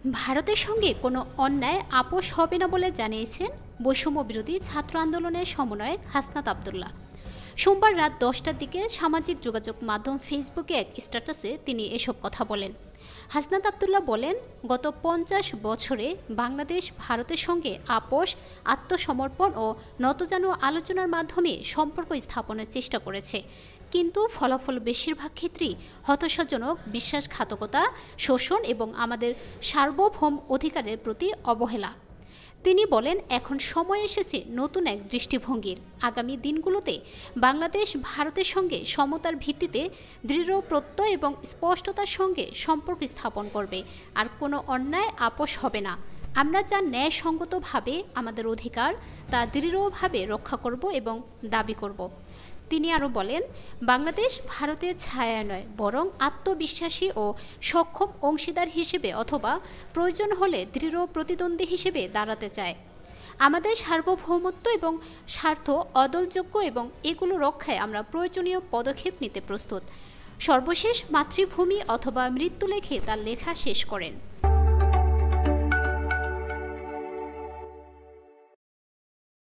ভারতের সঙ্গে কোনো অন্যায় আপোস হবে না বলে জানিয়েছেন বৈষম্য বিরোধী ছাত্র আন্দোলনের সমন্বয়ক হাসনাত আবদুল্লাহ। সোমবার রাত 10টার দিকে সামাজিক যোগাযোগ মাধ্যম ফেসবুকে এক স্ট্যাটাসে তিনি এসব কথা বলেন। হাসনাত আবদুল্লাহ বলেন, গত 50 বছরে বাংলাদেশ ভারতের সঙ্গে আপোস, আত্মসমর্পণ ও নতজানু আলোচনার মাধ্যমে সম্পর্ক স্থাপনের চেষ্টা করেছে, কিন্তু ফলাফল বেশিরভাগ ক্ষেত্রেই হতাশাজনক, বিশ্বাসঘাতকতা, শোষণ এবং আমাদের সার্বভৌম অধিকারের প্রতি অবহেলা। তিনি বলেন, এখন সময় এসেছে নতুন এক দৃষ্টিভঙ্গির। আগামী দিনগুলোতে বাংলাদেশ ভারতের সঙ্গে সমতার ভিত্তিতে দৃঢ় প্রত্যয় এবং স্পষ্টতার সঙ্গে সম্পর্ক স্থাপন করবে, আর কোনো অন্যায় আপোস হবে না। আমরা যা ন্যায়সঙ্গতভাবে আমাদের অধিকার তা দৃঢ়ভাবে রক্ষা করব এবং দাবি করব। তিনি আরও বলেন, বাংলাদেশ ভারতের ছায়া নয়, বরং আত্মবিশ্বাসী ও সক্ষম অংশীদার হিসেবে অথবা প্রয়োজন হলে দৃঢ় প্রতিদ্বন্দ্বী হিসেবে দাঁড়াতে চায়। আমাদের সার্বভৌমত্ব এবং স্বার্থ অদলযোগ্য এবং এগুলো রক্ষায় আমরা প্রয়োজনীয় পদক্ষেপ নিতে প্রস্তুত। সর্বশেষ মাতৃভূমি অথবা মৃত্যু লেখে তার লেখা শেষ করেন।